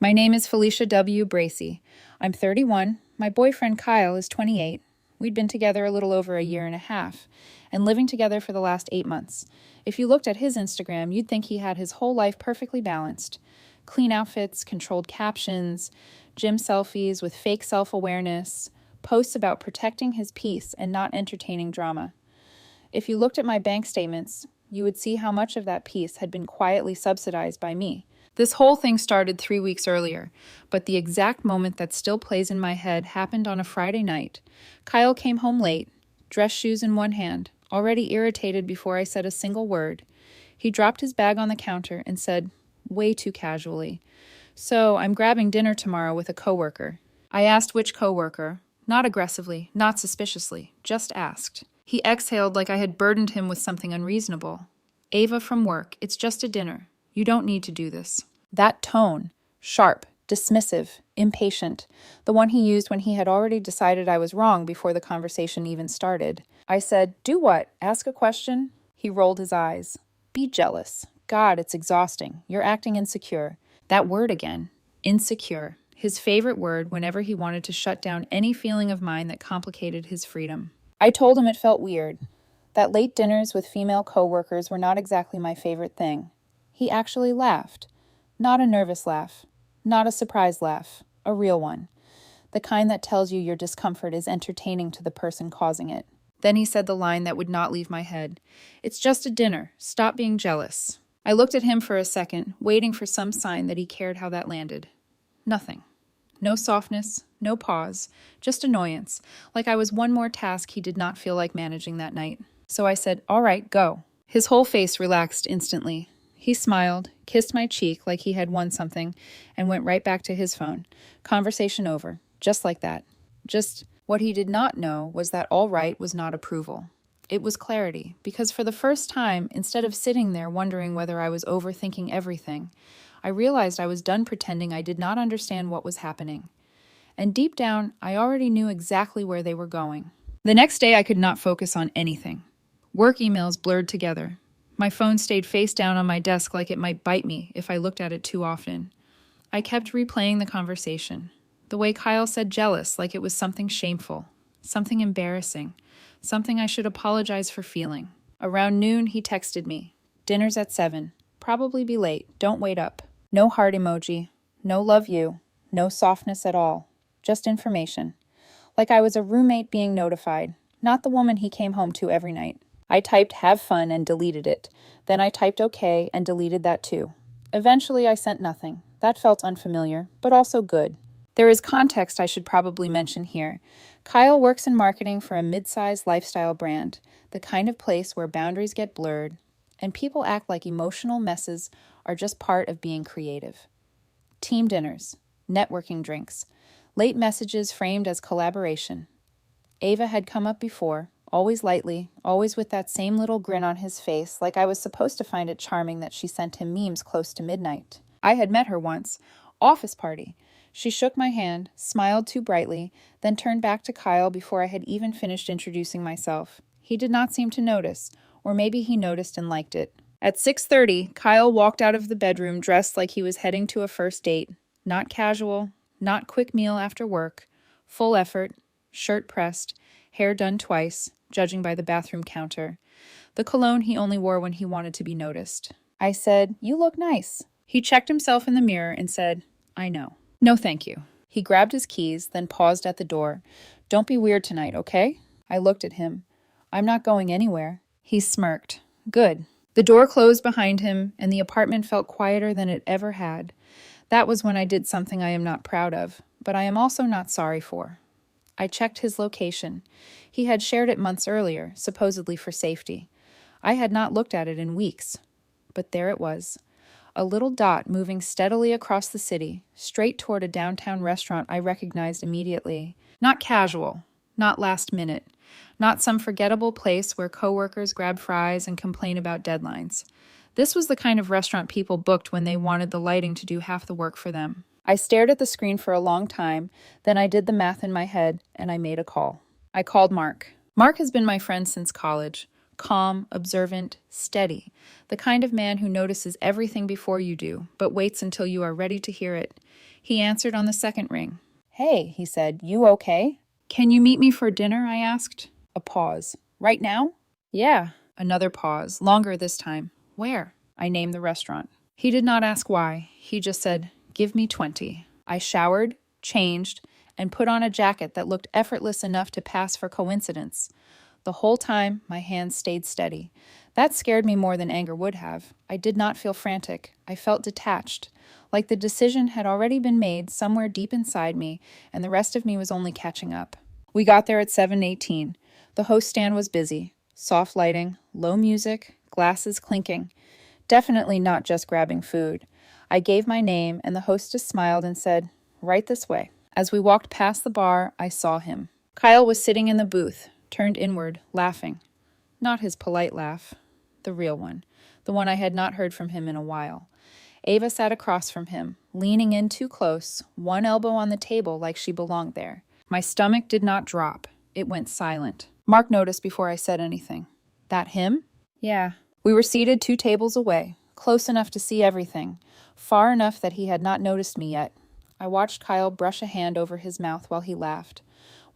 My name is Felicia W. Bracey. I'm 31. My boyfriend Kyle is 28. We'd been together a little over a year and a half, and living together for the last 8 months. If you looked at his Instagram, you'd think he had his whole life perfectly balanced. Clean outfits, controlled captions, gym selfies with fake self-awareness, posts about protecting his peace and not entertaining drama. If you looked at my bank statements, you would see how much of that peace had been quietly subsidized by me. This whole thing started 3 weeks earlier, but the exact moment that still plays in my head happened on a Friday night. Kyle came home late, dress shoes in one hand, already irritated before I said a single word. He dropped his bag on the counter and said, way too casually, "So, I'm grabbing dinner tomorrow with a coworker." I asked which coworker, not aggressively, not suspiciously, just asked. He exhaled like I had burdened him with something unreasonable. "Ava from work, it's just a dinner. You don't need to do this." That tone, sharp, dismissive, impatient, the one he used when he had already decided I was wrong before the conversation even started. I said, "Do what? Ask a question?" He rolled his eyes. "Be jealous. God, it's exhausting. You're acting insecure." That word again. Insecure. His favorite word whenever he wanted to shut down any feeling of mine that complicated his freedom. I told him it felt weird, that late dinners with female coworkers were not exactly my favorite thing. He actually laughed. Not a nervous laugh, not a surprised laugh, a real one. The kind that tells you your discomfort is entertaining to the person causing it. Then he said the line that would not leave my head. "It's just a dinner. Stop being jealous." I looked at him for a second, waiting for some sign that he cared how that landed. Nothing. No softness, no pause, just annoyance, like I was one more task he did not feel like managing that night. So I said, "All right, go." His whole face relaxed instantly. He smiled, kissed my cheek like he had won something, and went right back to his phone. Conversation over, just like that. Just what he did not know was that all right was not approval. It was clarity, because for the first time, instead of sitting there wondering whether I was overthinking everything, I realized I was done pretending I did not understand what was happening. And deep down, I already knew exactly where they were going. The next day, I could not focus on anything. Work emails blurred together. My phone stayed face down on my desk like it might bite me if I looked at it too often. I kept replaying the conversation. The way Kyle said jealous like it was something shameful, something embarrassing, something I should apologize for feeling. Around noon, he texted me. "Dinner's at 7. Probably be late. Don't wait up." No heart emoji. No love you. No softness at all. Just information. Like I was a roommate being notified, not the woman he came home to every night. I typed "have fun" and deleted it. Then I typed "okay" and deleted that too. Eventually I sent nothing. That felt unfamiliar, but also good. There is context I should probably mention here. Kyle works in marketing for a mid-sized lifestyle brand, the kind of place where boundaries get blurred, and people act like emotional messes are just part of being creative. Team dinners, networking drinks, late messages framed as collaboration. Ava had come up before, always lightly, always with that same little grin on his face, like I was supposed to find it charming that she sent him memes close to midnight. I had met her once. Office party. She shook my hand, smiled too brightly, then turned back to Kyle before I had even finished introducing myself. He did not seem to notice, or maybe he noticed and liked it. At 6:30, Kyle walked out of the bedroom dressed like he was heading to a first date. Not casual, not quick meal after work, full effort, shirt pressed, hair done twice, judging by the bathroom counter. The cologne he only wore when he wanted to be noticed. I said, "You look nice." He checked himself in the mirror and said, "I know." "No, thank you." He grabbed his keys, then paused at the door. "Don't be weird tonight, okay?" I looked at him. "I'm not going anywhere." He smirked. Good. The door closed behind him, and the apartment felt quieter than it ever had. That was when I did something I am not proud of, but I am also not sorry for. I checked his location. He had shared it months earlier, supposedly for safety. I had not looked at it in weeks. But there it was. A little dot moving steadily across the city, straight toward a downtown restaurant I recognized immediately. Not casual, not last minute, not some forgettable place where coworkers grab fries and complain about deadlines. This was the kind of restaurant people booked when they wanted the lighting to do half the work for them. I stared at the screen for a long time, then I did the math in my head, and I made a call. I called Mark. Mark has been my friend since college. calm, observant, steady. The kind of man who notices everything before you do, but waits until you are ready to hear it. He answered on the second ring. "Hey," he said, "you okay?" "Can you meet me for dinner?" I asked. A pause. "Right now?" "Yeah." Another pause, longer this time. "Where?" I named the restaurant. He did not ask why. He just said, "Give me 20. I showered, changed, and put on a jacket that looked effortless enough to pass for coincidence. The whole time, my hands stayed steady. That scared me more than anger would have. I did not feel frantic. I felt detached, like the decision had already been made somewhere deep inside me, and the rest of me was only catching up. We got there at 7:18. The host stand was busy. Soft lighting, low music, glasses clinking. Definitely not just grabbing food. I gave my name, and the hostess smiled and said, "Right this way." As we walked past the bar, I saw him. Kyle was sitting in the booth, turned inward, laughing. Not his polite laugh, the real one, the one I had not heard from him in a while. Ava sat across from him, leaning in too close, one elbow on the table like she belonged there. My stomach did not drop. It went silent. Mark noticed before I said anything. "That him?" "Yeah." We were seated 2 tables away, close enough to see everything, far enough that he had not noticed me yet. I watched Kyle brush a hand over his mouth while he laughed.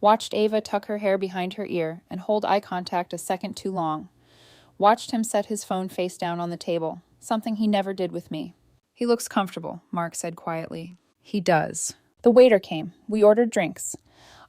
Watched Ava tuck her hair behind her ear and hold eye contact a second too long. Watched him set his phone face down on the table, something he never did with me. "He looks comfortable," Mark said quietly. "He does." The waiter came. We ordered drinks.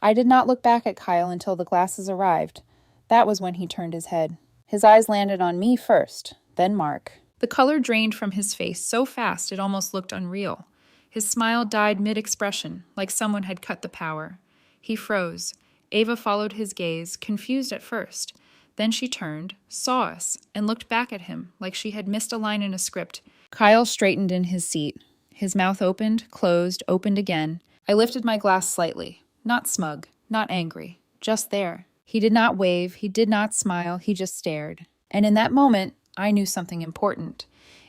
I did not look back at Kyle until the glasses arrived. That was when he turned his head. His eyes landed on me first, then Mark. The color drained from his face so fast it almost looked unreal. His smile died mid-expression, like someone had cut the power. He froze. Ava followed his gaze, confused at first. Then she turned, saw us, and looked back at him like she had missed a line in a script. Kyle straightened in his seat. His mouth opened, closed, opened again. I lifted my glass slightly. Not smug, not angry, just there. He did not wave, he did not smile, he just stared. And in that moment, I knew something important.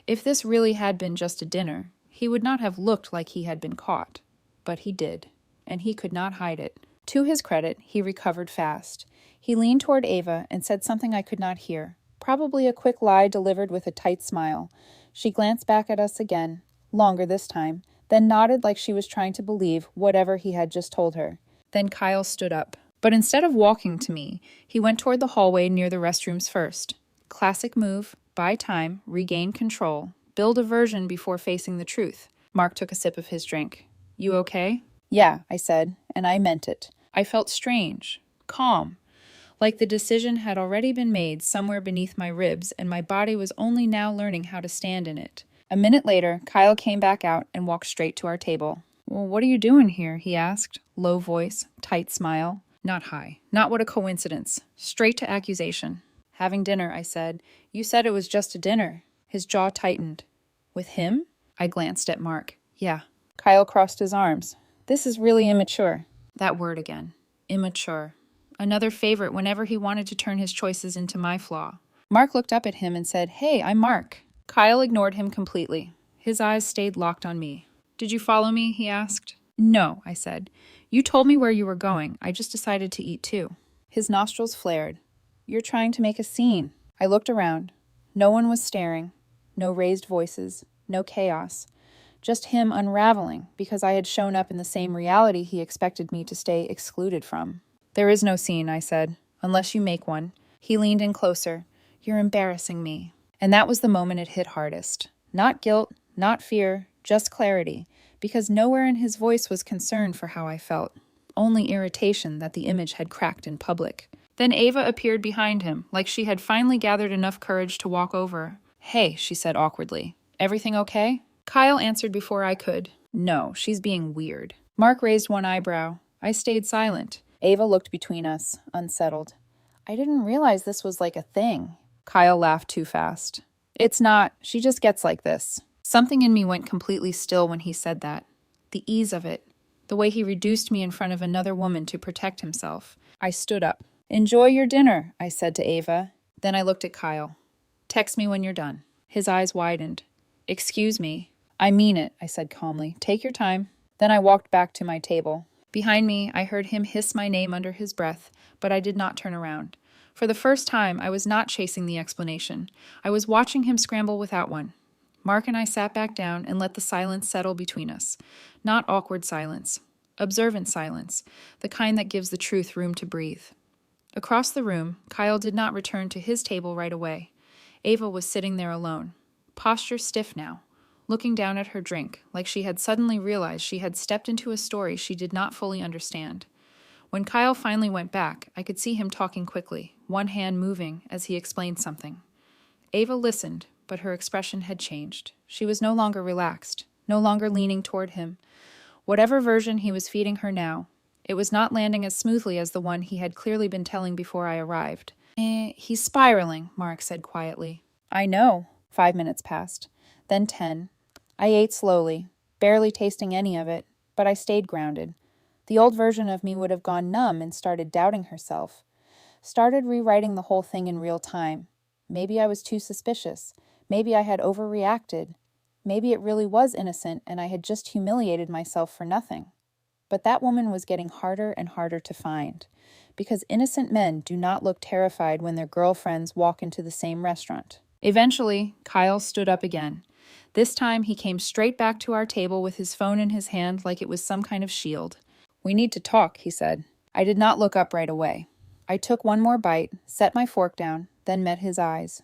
If this really had been just a dinner, he would not have looked like he had been caught. But he did, and he could not hide it. To his credit, he recovered fast. He leaned toward Ava and said something I could not hear, probably a quick lie delivered with a tight smile. She glanced back at us again, longer this time, then nodded like she was trying to believe whatever he had just told her. Then Kyle stood up. But instead of walking to me, he went toward the hallway near the restrooms first. Classic move, buy time, regain control, build aversion before facing the truth. Mark took a sip of his drink. "You okay?" "Yeah," I said, and I meant it. I felt strange, calm, like the decision had already been made somewhere beneath my ribs and my body was only now learning how to stand in it. A minute later, Kyle came back out and walked straight to our table. "Well, what are you doing here?" he asked. Low voice, tight smile. Not high. Not what a coincidence. Straight to accusation. "Having dinner," I said. "You said it was just a dinner." His jaw tightened. "With him?" I glanced at Mark. "Yeah." Kyle crossed his arms. "This is really immature." That word again. Immature. Another favorite whenever he wanted to turn his choices into my flaw. Mark looked up at him and said, "Hey, I'm Mark." Kyle ignored him completely. His eyes stayed locked on me. "Did you follow me?" he asked. "No," I said. "You told me where you were going. I just decided to eat too." His nostrils flared. "You're trying to make a scene." I looked around. No one was staring. No raised voices. No chaos. Just him unraveling because I had shown up in the same reality he expected me to stay excluded from. "There is no scene," I said, "unless you make one." He leaned in closer. "You're embarrassing me." And that was the moment it hit hardest. Not guilt, not fear, just clarity. Because nowhere in his voice was concern for how I felt, only irritation that the image had cracked in public. Then Ava appeared behind him, like she had finally gathered enough courage to walk over. "Hey," she said awkwardly. "Everything okay?" Kyle answered before I could. "No, she's being weird." Mark raised one eyebrow. I stayed silent. Ava looked between us, unsettled. "I didn't realize this was like a thing." Kyle laughed too fast. "It's not. She just gets like this." Something in me went completely still when he said that. The ease of it. The way he reduced me in front of another woman to protect himself. I stood up. "Enjoy your dinner," I said to Ava. Then I looked at Kyle. "Text me when you're done." His eyes widened. "Excuse me." "I mean it," I said calmly. "Take your time." Then I walked back to my table. Behind me, I heard him hiss my name under his breath, but I did not turn around. For the first time, I was not chasing the explanation. I was watching him scramble without one. Mark and I sat back down and let the silence settle between us. Not awkward silence. Observant silence, the kind that gives the truth room to breathe. Across the room, Kyle did not return to his table right away. Ava was sitting there alone, posture stiff now, looking down at her drink, like she had suddenly realized she had stepped into a story she did not fully understand. When Kyle finally went back, I could see him talking quickly, one hand moving as he explained something. Ava listened, but her expression had changed. She was no longer relaxed, no longer leaning toward him. Whatever version he was feeding her now, it was not landing as smoothly as the one he had clearly been telling before I arrived. He's spiraling, Mark said quietly. I know. 5 minutes passed. Then 10. I ate slowly, barely tasting any of it, but I stayed grounded. The old version of me would have gone numb and started doubting herself. Started rewriting the whole thing in real time. Maybe I was too suspicious. Maybe I had overreacted. Maybe it really was innocent and I had just humiliated myself for nothing. But that woman was getting harder and harder to find, because innocent men do not look terrified when their girlfriends walk into the same restaurant. Eventually, Kyle stood up again. This time, he came straight back to our table with his phone in his hand like it was some kind of shield. We need to talk, he said. I did not look up right away. I took one more bite, set my fork down, then met his eyes.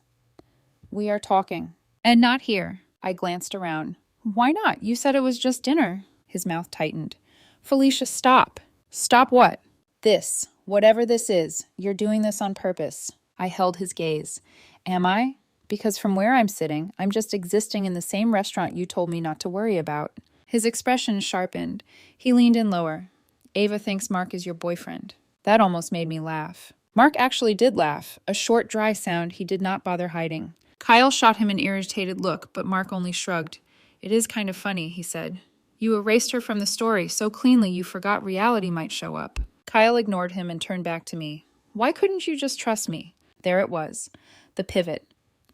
We are talking. And not here. I glanced around. Why not? You said it was just dinner. His mouth tightened. Felicia, stop. Stop what? This. Whatever this is. You're doing this on purpose. I held his gaze. Am I? Because from where I'm sitting, I'm just existing in the same restaurant you told me not to worry about. His expression sharpened. He leaned in lower. Ava thinks Mark is your boyfriend. That almost made me laugh. Mark actually did laugh, a short, dry sound he did not bother hiding. Kyle shot him an irritated look, but Mark only shrugged. It is kind of funny, he said. You erased her from the story so cleanly you forgot reality might show up. Kyle ignored him and turned back to me. Why couldn't you just trust me? There it was. The pivot.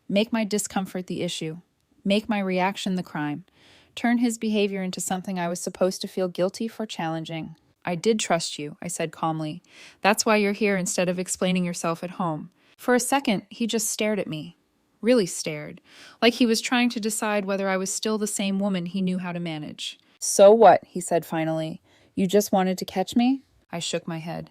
Make my discomfort the issue. Make my reaction the crime. Turn his behavior into something I was supposed to feel guilty for challenging. I did trust you, I said calmly. That's why you're here instead of explaining yourself at home. For a second, he just stared at me. Really stared. Like he was trying to decide whether I was still the same woman he knew how to manage. So what? He said finally. You just wanted to catch me? I shook my head.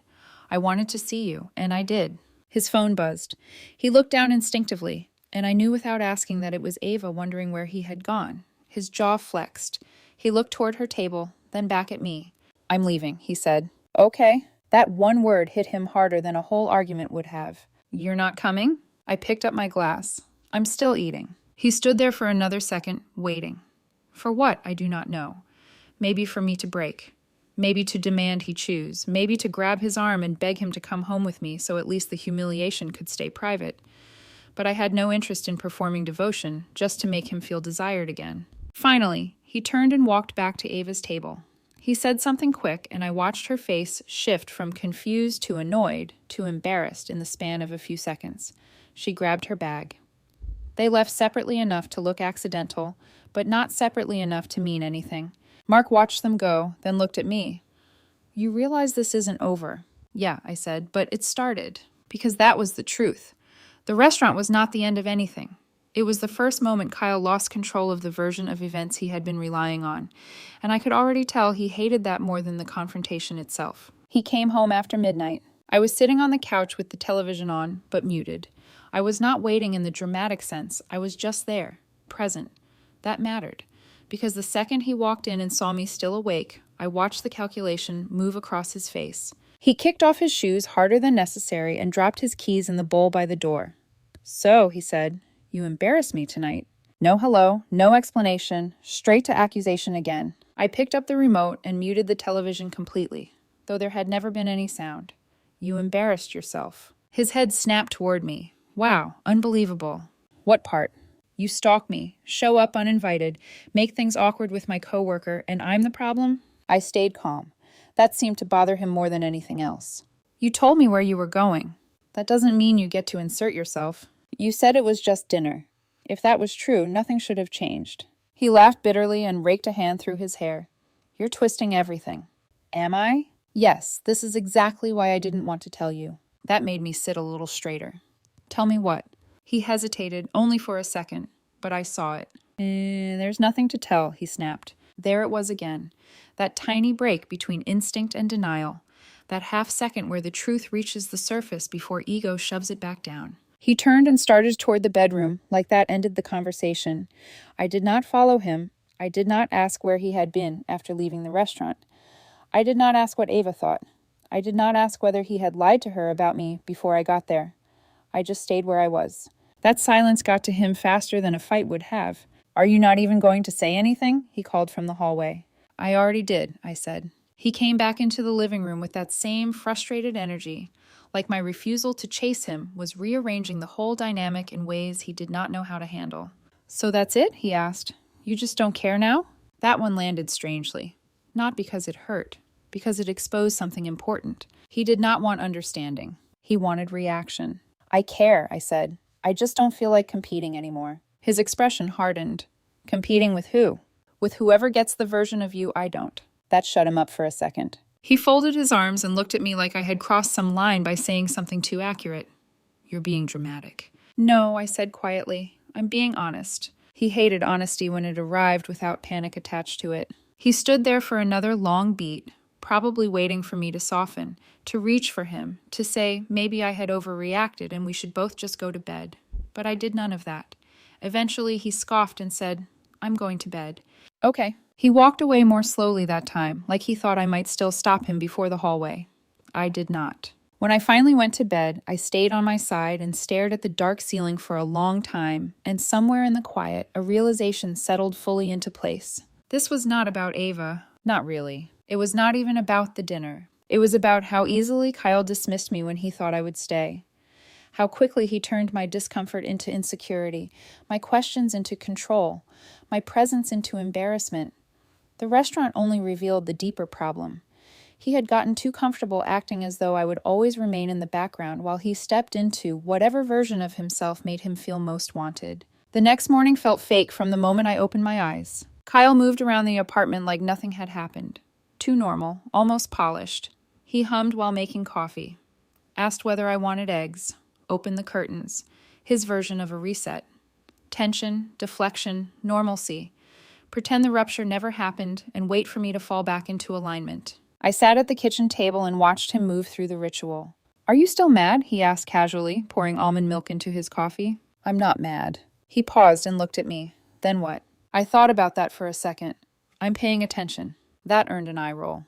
I wanted to see you, and I did. His phone buzzed. He looked down instinctively, and I knew without asking that it was Ava wondering where he had gone. His jaw flexed. He looked toward her table, then back at me. I'm leaving, he said. Okay. That one word hit him harder than a whole argument would have. You're not coming? I picked up my glass. I'm still eating. He stood there for another second, waiting. For what, I do not know. Maybe for me to break. Maybe to demand he choose. Maybe to grab his arm and beg him to come home with me so at least the humiliation could stay private. But I had no interest in performing devotion, just to make him feel desired again. Finally, he turned and walked back to Ava's table. He said something quick, and I watched her face shift from confused to annoyed to embarrassed in the span of a few seconds. She grabbed her bag. They left separately enough to look accidental, but not separately enough to mean anything. Mark watched them go, then looked at me. You realize this isn't over. Yeah, I said, but it started. Because that was the truth. The restaurant was not the end of anything. It was the first moment Kyle lost control of the version of events he had been relying on, and I could already tell he hated that more than the confrontation itself. He came home after midnight. I was sitting on the couch with the television on, but muted. I was not waiting in the dramatic sense. I was just there, present. That mattered. Because the second he walked in and saw me still awake, I watched the calculation move across his face. He kicked off his shoes harder than necessary and dropped his keys in the bowl by the door. So, he said, you embarrassed me tonight. No hello, no explanation, straight to accusation again. I picked up the remote and muted the television completely, though there had never been any sound. You embarrassed yourself. His head snapped toward me. Wow, unbelievable. What part? You stalk me, show up uninvited, make things awkward with my coworker, and I'm the problem? I stayed calm. That seemed to bother him more than anything else. You told me where you were going. That doesn't mean you get to insert yourself. You said it was just dinner. If that was true, nothing should have changed. He laughed bitterly and raked a hand through his hair. You're twisting everything. Am I? Yes, this is exactly why I didn't want to tell you. That made me sit a little straighter. Tell me what? He hesitated, only for a second, but I saw it. There's nothing to tell, he snapped. There it was again. That tiny break between instinct and denial. That half second where the truth reaches the surface before ego shoves it back down. He turned and started toward the bedroom, like that ended the conversation. I did not follow him. I did not ask where he had been after leaving the restaurant. I did not ask what Ava thought. I did not ask whether he had lied to her about me before I got there. I just stayed where I was. That silence got to him faster than a fight would have. Are you not even going to say anything? He called from the hallway. I already did, I said. He came back into the living room with that same frustrated energy, like my refusal to chase him was rearranging the whole dynamic in ways he did not know how to handle. So that's it? He asked. You just don't care now? That one landed strangely. Not because it hurt, because it exposed something important. He did not want understanding. He wanted reaction. I care, I said. I just don't feel like competing anymore. His expression hardened. Competing with who? With whoever gets the version of you I don't. That shut him up for a second. He folded his arms and looked at me like I had crossed some line by saying something too accurate. You're being dramatic. No, I said quietly. I'm being honest. He hated honesty when it arrived without panic attached to it. He stood there for another long beat, probably waiting for me to soften, to reach for him, to say maybe I had overreacted and we should both just go to bed. But I did none of that. Eventually, he scoffed and said, I'm going to bed. Okay. He walked away more slowly that time, like he thought I might still stop him before the hallway. I did not. When I finally went to bed, I stayed on my side and stared at the dark ceiling for a long time, and somewhere in the quiet, a realization settled fully into place. This was not about Ava. Not really. It was not even about the dinner. It was about how easily Kyle dismissed me when he thought I would stay. How quickly he turned my discomfort into insecurity, my questions into control, my presence into embarrassment. The restaurant only revealed the deeper problem. He had gotten too comfortable acting as though I would always remain in the background while he stepped into whatever version of himself made him feel most wanted. The next morning felt fake from the moment I opened my eyes. Kyle moved around the apartment like nothing had happened. Too normal, almost polished. He hummed while making coffee. Asked whether I wanted eggs. Opened the curtains. His version of a reset. Tension, deflection, normalcy. Pretend the rupture never happened and wait for me to fall back into alignment. I sat at the kitchen table and watched him move through the ritual. Are you still mad? He asked casually, pouring almond milk into his coffee. I'm not mad. He paused and looked at me. Then what? I thought about that for a second. I'm paying attention. That earned an eye roll.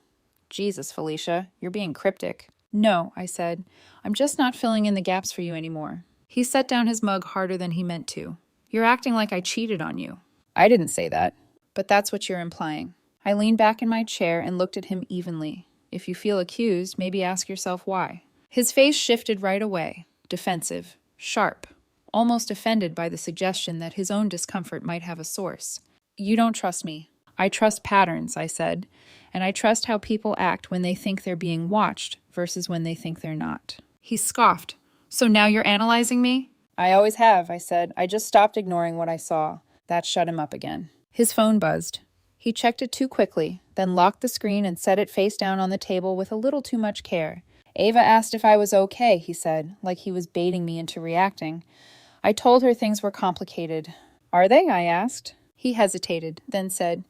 Jesus, Felicia, you're being cryptic. No, I said. I'm just not filling in the gaps for you anymore. He set down his mug harder than he meant to. You're acting like I cheated on you. I didn't say that. But that's what you're implying. I leaned back in my chair and looked at him evenly. If you feel accused, maybe ask yourself why. His face shifted right away. Defensive. Sharp. Almost offended by the suggestion that his own discomfort might have a source. You don't trust me. I trust patterns, I said, and I trust how people act when they think they're being watched versus when they think they're not. He scoffed. So now you're analyzing me? I always have, I said. I just stopped ignoring what I saw. That shut him up again. His phone buzzed. He checked it too quickly, then locked the screen and set it face down on the table with a little too much care. Ava asked if I was okay, he said, like he was baiting me into reacting. I told her things were complicated. Are they? I asked. He hesitated, then said,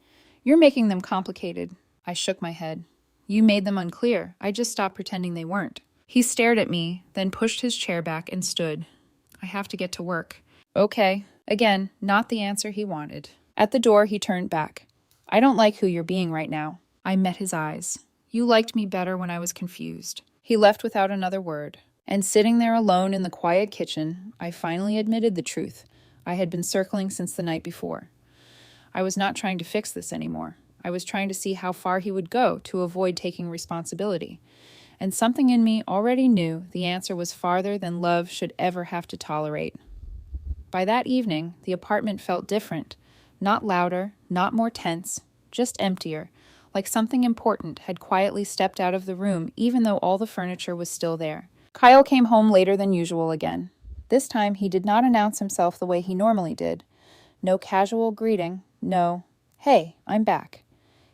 You're making them complicated. I shook my head. You made them unclear. I just stopped pretending they weren't. He stared at me, then pushed his chair back and stood. I have to get to work. Okay. Again, not the answer he wanted. At the door, he turned back. I don't like who you're being right now. I met his eyes. You liked me better when I was confused. He left without another word. And sitting there alone in the quiet kitchen, I finally admitted the truth I had been circling since the night before. I was not trying to fix this anymore. I was trying to see how far he would go to avoid taking responsibility. And something in me already knew the answer was farther than love should ever have to tolerate. By that evening, the apartment felt different. Not louder, not more tense, just emptier, like something important had quietly stepped out of the room even though all the furniture was still there. Kyle came home later than usual again. This time he did not announce himself the way he normally did. No casual greeting, no, "Hey, I'm back."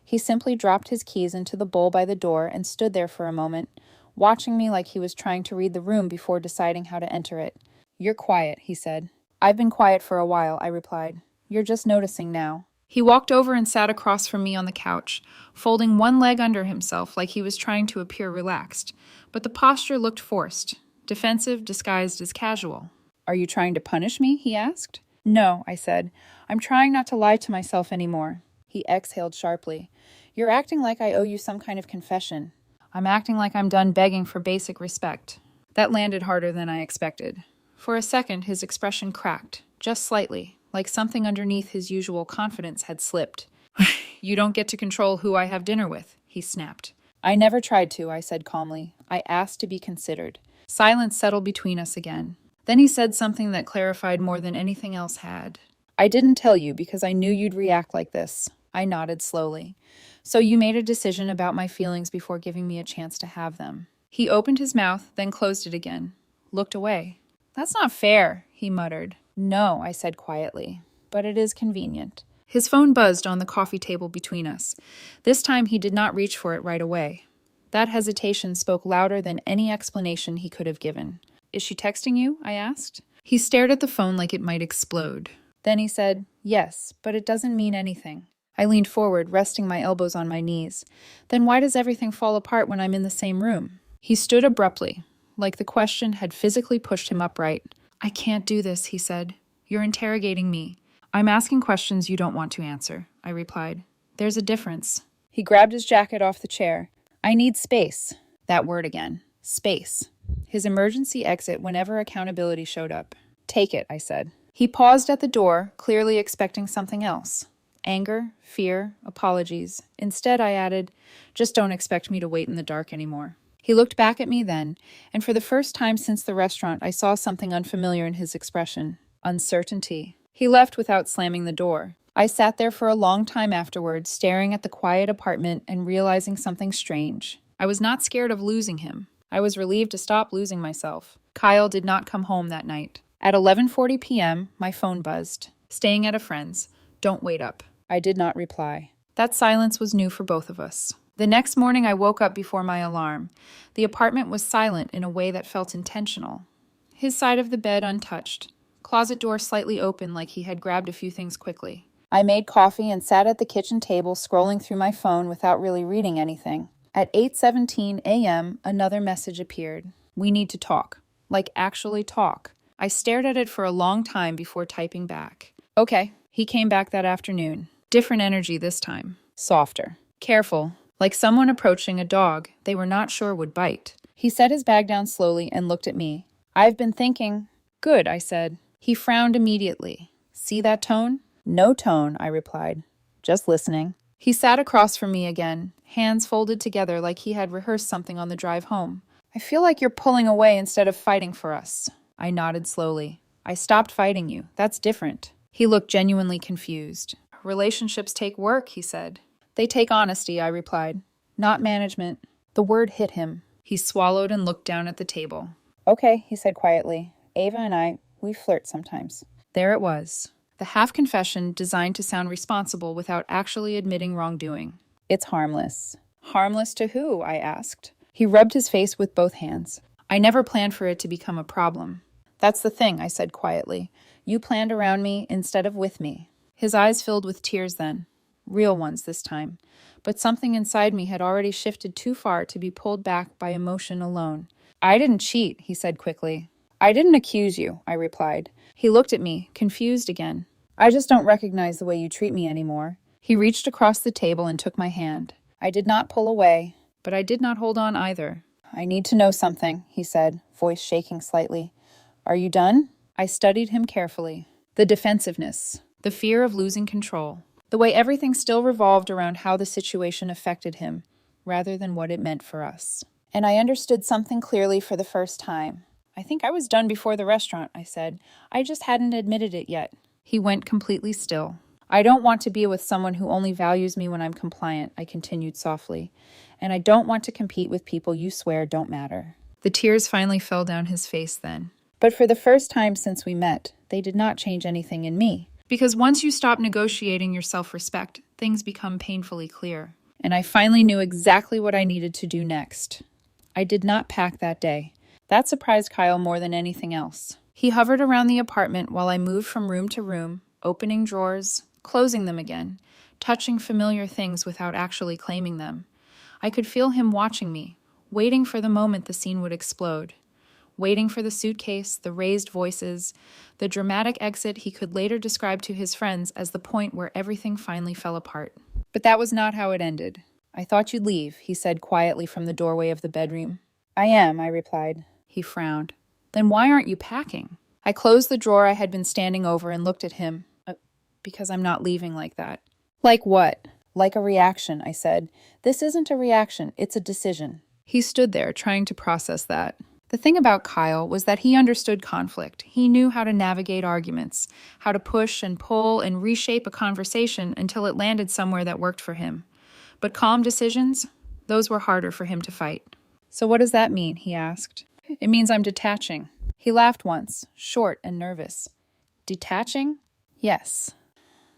He simply dropped his keys into the bowl by the door and stood there for a moment, watching me like he was trying to read the room before deciding how to enter it. "You're quiet," he said. "I've been quiet for a while," I replied. "You're just noticing now." He walked over and sat across from me on the couch, folding one leg under himself like he was trying to appear relaxed, but the posture looked forced, defensive disguised as casual. "Are you trying to punish me?" he asked. "No," I said. "I'm trying not to lie to myself anymore." He exhaled sharply. "You're acting like I owe you some kind of confession." "I'm acting like I'm done begging for basic respect." That landed harder than I expected. For a second, his expression cracked, just slightly, like something underneath his usual confidence had slipped. "You don't get to control who I have dinner with," he snapped. "I never tried to," I said calmly. "I asked to be considered." Silence settled between us again. Then he said something that clarified more than anything else had. "I didn't tell you because I knew you'd react like this." I nodded slowly. "So you made a decision about my feelings before giving me a chance to have them." He opened his mouth, then closed it again. Looked away. "That's not fair," he muttered. "No," I said quietly, "but it is convenient." His phone buzzed on the coffee table between us. This time he did not reach for it right away. That hesitation spoke louder than any explanation he could have given. "Is she texting you?" I asked. He stared at the phone like it might explode. Then he said, "Yes, but it doesn't mean anything." I leaned forward, resting my elbows on my knees. "Then why does everything fall apart when I'm in the same room?" He stood abruptly, like the question had physically pushed him upright. "I can't do this," he said. "You're interrogating me." "I'm asking questions you don't want to answer," I replied. "There's a difference." He grabbed his jacket off the chair. "I need space." That word again. Space. His emergency exit whenever accountability showed up. "Take it," I said. He paused at the door, clearly expecting something else. Anger, fear, apologies. Instead, I added, "Just don't expect me to wait in the dark anymore." He looked back at me then, and for the first time since the restaurant, I saw something unfamiliar in his expression. Uncertainty. He left without slamming the door. I sat there for a long time afterward, staring at the quiet apartment and realizing something strange. I was not scared of losing him. I was relieved to stop losing myself. Kyle did not come home that night. At 11:40 p.m., my phone buzzed. "Staying at a friend's. Don't wait up." I did not reply. That silence was new for both of us. The next morning I woke up before my alarm. The apartment was silent in a way that felt intentional. His side of the bed untouched. Closet door slightly open like he had grabbed a few things quickly. I made coffee and sat at the kitchen table scrolling through my phone without really reading anything. At 8:17 a.m., another message appeared. "We need to talk." Like actually talk. I stared at it for a long time before typing back. "Okay." He came back that afternoon. Different energy this time. Softer. Careful. Like someone approaching a dog they were not sure would bite. He set his bag down slowly and looked at me. "I've been thinking." "Good," I said. He frowned immediately. "See that tone?" "No tone," I replied. "Just listening." He sat across from me again, hands folded together like he had rehearsed something on the drive home. "I feel like you're pulling away instead of fighting for us." I nodded slowly. "I stopped fighting you. That's different." He looked genuinely confused. "Relationships take work," he said. "They take honesty," I replied. "Not management." The word hit him. He swallowed and looked down at the table. "Okay," he said quietly. "Ava and we flirt sometimes." There it was. The half-confession designed to sound responsible without actually admitting wrongdoing. "It's harmless." "Harmless to who?" I asked. He rubbed his face with both hands. "I never planned for it to become a problem." "That's the thing," I said quietly. "You planned around me instead of with me." His eyes filled with tears then. Real ones this time. But something inside me had already shifted too far to be pulled back by emotion alone. "I didn't cheat," he said quickly. "I didn't accuse you," I replied. He looked at me, confused again. "I just don't recognize the way you treat me anymore." He reached across the table and took my hand. I did not pull away, but I did not hold on either. "I need to know something," he said, voice shaking slightly. "Are you done?" I studied him carefully. The defensiveness, the fear of losing control, the way everything still revolved around how the situation affected him, rather than what it meant for us. And I understood something clearly for the first time. "I think I was done before the restaurant," I said. "I just hadn't admitted it yet." He went completely still. "I don't want to be with someone who only values me when I'm compliant," I continued softly. "And I don't want to compete with people you swear don't matter." The tears finally fell down his face then. But for the first time since we met, they did not change anything in me. Because once you stop negotiating your self-respect, things become painfully clear. And I finally knew exactly what I needed to do next. I did not pack that day. That surprised Kyle more than anything else. He hovered around the apartment while I moved from room to room, opening drawers, closing them again, touching familiar things without actually claiming them. I could feel him watching me, waiting for the moment the scene would explode. Waiting for the suitcase, the raised voices, the dramatic exit he could later describe to his friends as the point where everything finally fell apart. But that was not how it ended. I thought you'd leave, he said quietly from the doorway of the bedroom. I am, I replied. He frowned. Then why aren't you packing? I closed the drawer I had been standing over and looked at him. Because I'm not leaving like that. Like what? Like a reaction, I said. This isn't a reaction, it's a decision. He stood there, trying to process that. The thing about Kyle was that he understood conflict. He knew how to navigate arguments, how to push and pull and reshape a conversation until it landed somewhere that worked for him. But calm decisions, those were harder for him to fight. So what does that mean? He asked. It means I'm detaching. He laughed once, short and nervous. Detaching? Yes.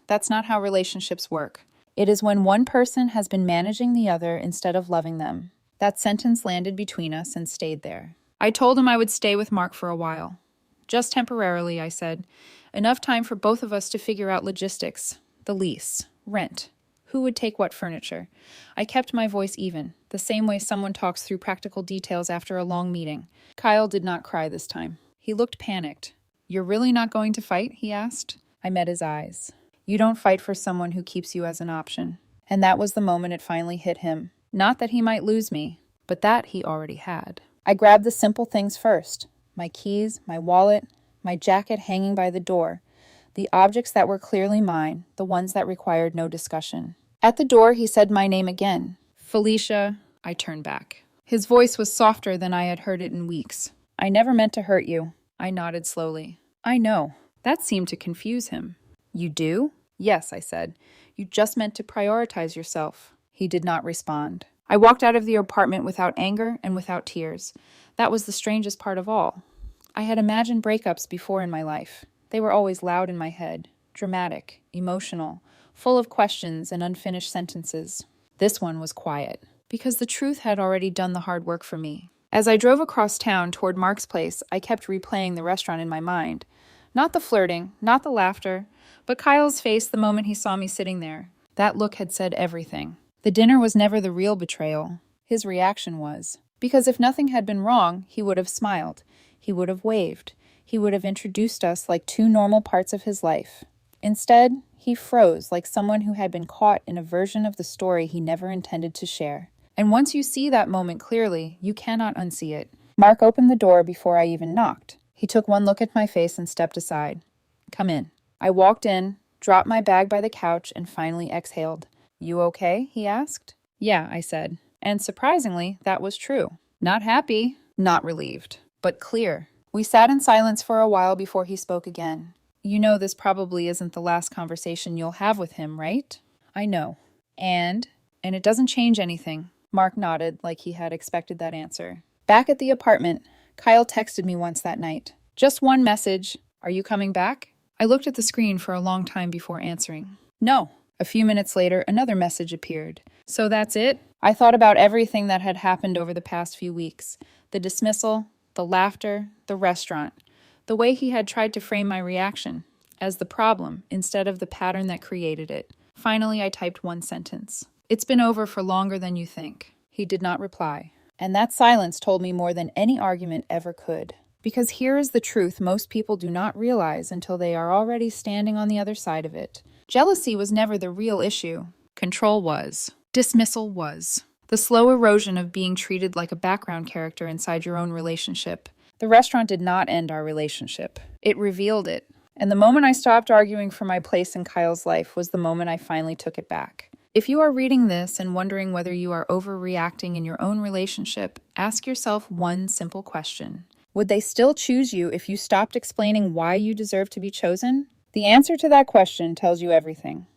That's not how relationships work. It is when one person has been managing the other instead of loving them. That sentence landed between us and stayed there. I told him I would stay with Mark for a while. Just temporarily, I said. Enough time for both of us to figure out logistics, the lease, rent, who would take what furniture. I kept my voice even, the same way someone talks through practical details after a long meeting. Kyle did not cry this time. He looked panicked. You're really not going to fight? He asked. I met his eyes. You don't fight for someone who keeps you as an option. And that was the moment it finally hit him. Not that he might lose me, but that he already had. I grabbed the simple things first. My keys, my wallet, my jacket hanging by the door. The objects that were clearly mine, the ones that required no discussion. At the door, he said my name again. Felicia. I turned back. His voice was softer than I had heard it in weeks. I never meant to hurt you. I nodded slowly. I know. That seemed to confuse him. You do? Yes, I said. You just meant to prioritize yourself. He did not respond. I walked out of the apartment without anger and without tears. That was the strangest part of all. I had imagined breakups before in my life. They were always loud in my head, dramatic, emotional, full of questions and unfinished sentences. This one was quiet, because the truth had already done the hard work for me. As I drove across town toward Mark's place, I kept replaying the restaurant in my mind. Not the flirting, not the laughter, but Kyle's face the moment he saw me sitting there. That look had said everything. The dinner was never the real betrayal. His reaction was. Because if nothing had been wrong, he would have smiled. He would have waved. He would have introduced us like two normal parts of his life. Instead, he froze like someone who had been caught in a version of the story he never intended to share. And once you see that moment clearly, you cannot unsee it. Mark opened the door before I even knocked. He took one look at my face and stepped aside. Come in. I walked in, dropped my bag by the couch, and finally exhaled. You okay? He asked. Yeah, I said. And surprisingly, that was true. Not happy, not relieved, but clear. We sat in silence for a while before he spoke again. You know this probably isn't the last conversation you'll have with him, right? I know. And it doesn't change anything. Mark nodded like he had expected that answer. Back at the apartment, Kyle texted me once that night. Just one message. Are you coming back? I looked at the screen for a long time before answering. No. A few minutes later, another message appeared. So that's it? I thought about everything that had happened over the past few weeks. The dismissal, the laughter, the restaurant. The way he had tried to frame my reaction as the problem instead of the pattern that created it. Finally, I typed one sentence. It's been over for longer than you think. He did not reply. And that silence told me more than any argument ever could. Because here is the truth most people do not realize until they are already standing on the other side of it. Jealousy was never the real issue. Control was. Dismissal was. The slow erosion of being treated like a background character inside your own relationship. The restaurant did not end our relationship. It revealed it. And the moment I stopped arguing for my place in Kyle's life was the moment I finally took it back. If you are reading this and wondering whether you are overreacting in your own relationship, ask yourself one simple question. Would they still choose you if you stopped explaining why you deserve to be chosen? The answer to that question tells you everything.